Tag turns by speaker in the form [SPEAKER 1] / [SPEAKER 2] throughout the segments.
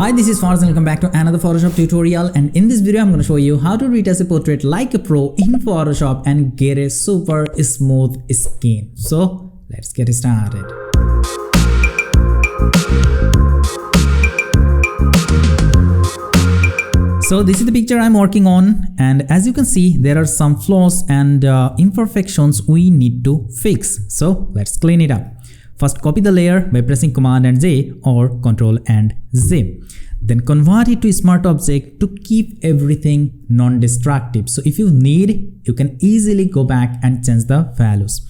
[SPEAKER 1] Hi, this is Farz and welcome back to another Photoshop tutorial, and in this video I'm going to show you how to retouch a portrait like a pro in Photoshop and get a super smooth skin. So let's get started. So this is the picture I'm working on, and as you can see there are some flaws and imperfections we need to fix. So let's clean it up. First, copy the layer by pressing Command and Z or Ctrl and Z. Then convert it to Smart Object to keep everything non-destructive. So if you need, you can easily go back and change the values.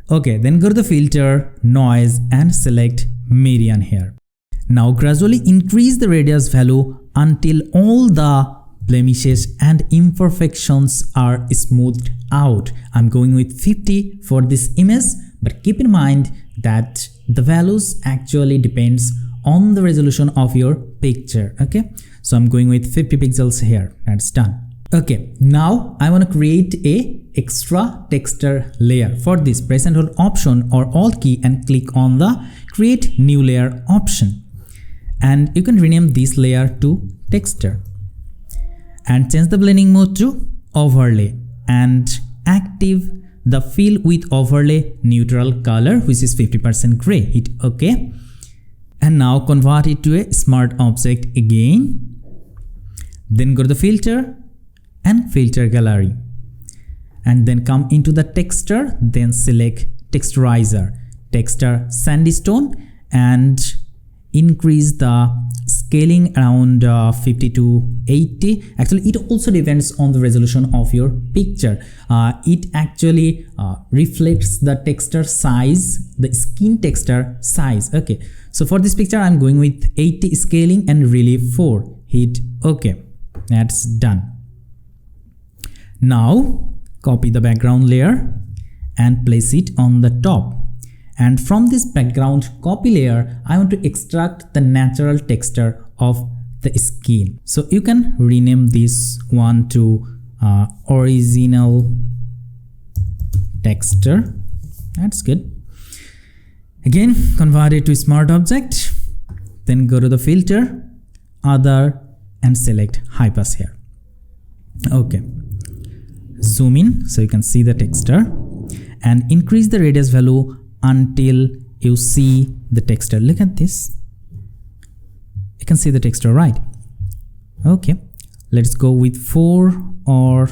[SPEAKER 1] Okay, then go to the filter, noise, and select median here. Now gradually increase the radius value until all the blemishes and imperfections are smoothed out. I'm going with 50 for this image, but keep in mind that the values actually depends on the resolution of your picture. Okay, so I'm going with 50 pixels here. That's done. Okay, now I want to create a extra texture layer. For this, press and hold Option or Alt key and click on the Create New Layer option, and you can rename this layer to Texture and change the blending mode to Overlay and active the Fill with Overlay neutral color, which is 50% gray. Hit OK, and now convert it to a Smart Object again. Then go to the filter and filter gallery, and then come into the texture, then select texturizer, texture sandstone, and increase the scaling around 50 to 80. Actually, it also depends on the resolution of your picture. It actually reflects the texture size, the skin texture size. Okay, so for this picture I'm going with 80 scaling and relief 4. Hit OK. That's done. Now copy the background layer and place it on the top. And from this background copy layer, I want to extract the natural texture of the skin. So you can rename this one to original texture. That's good. Again, convert it to Smart Object. Then go to the filter, Other, and select High Pass here. Okay. Zoom in so you can see the texture and increase the radius value until you see the texture. Look at this. You can see the texture, right? Okay, let's go with 4, or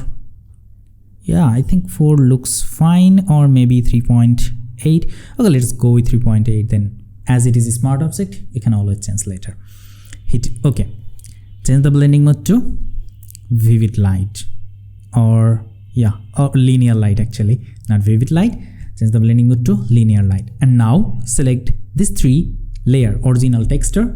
[SPEAKER 1] yeah, I think 4 looks fine, or maybe 3.8. Okay, let's go with 3.8 then. As it is a Smart Object, you can always change later. Hit OK. Change the blending mode to Vivid Light, or yeah, or Linear Light, actually, not Vivid Light. Change the blending mode to Linear Light, and now select this 3 layer, original texture,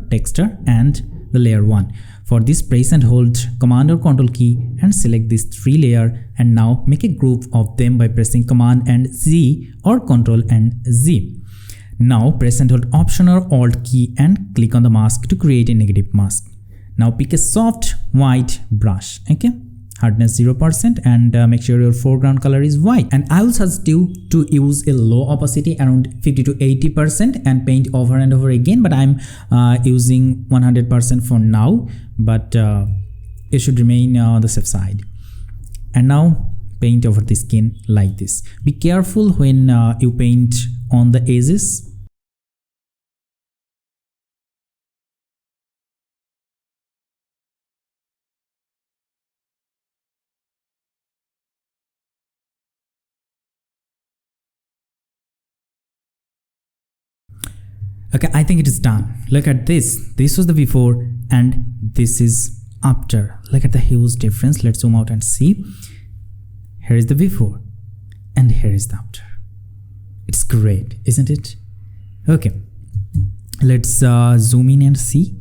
[SPEAKER 1] and the layer 1. For this, press and hold Command or Control key and select this 3 layer, and now make a group of them by pressing Command and Z or Control and Z. Now press and hold Option or Alt key and click on the mask to create a negative mask. Now pick a soft white brush. Okay, hardness 0%, and make sure your foreground color is white. And I will suggest you to use a low opacity around 50 to 80% and paint over and over again, but I'm using 100% for now, but it should remain on the safe side. And now paint over the skin like this. Be careful when you paint on the edges. Okay, I think it is done. Look at this. This was the before and this is after. Look at the huge difference. Let's zoom out and see. Here is the before and here is the after. It's great, isn't it? Okay, let's zoom in and see.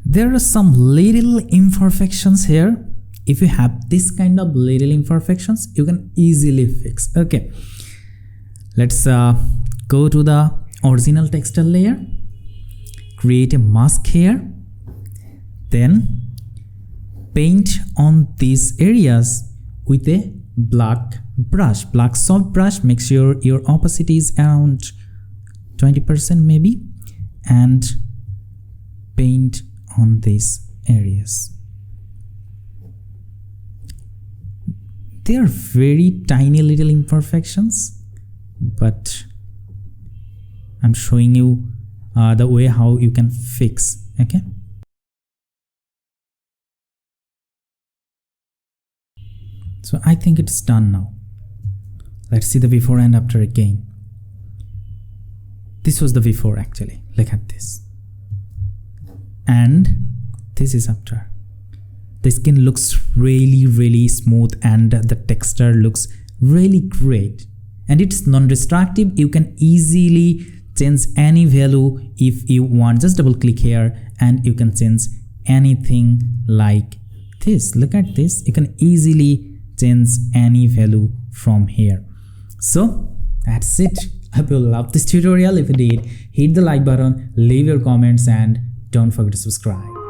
[SPEAKER 1] There are some little imperfections here. If you have this kind of little imperfections, you can easily fix. Okay, let's go to the original texture layer, create a mask here, then paint on these areas with a black brush, black soft brush. Make sure your opacity is around 20% maybe, and paint on these areas. They are very tiny little imperfections, but I'm showing you the way how you can fix. Okay, so I think it's done now. Let's see the before and after again. This was the before actually, look at this, and this is after. The skin looks really smooth and the texture looks really great, and it's non-destructive. You can easily change any value if you want. Just double click here and you can change anything like this. Look at this, you can easily change any value from here. So that's it. I hope you loved this tutorial. If you did, hit the like button, leave your comments, and don't forget to subscribe.